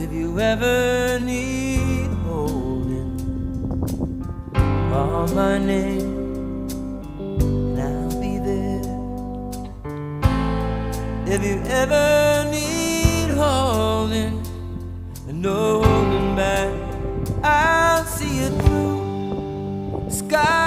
If you ever need holding, call my name and I'll be there. If you ever need holding and no holding back, I'll see it through. Sky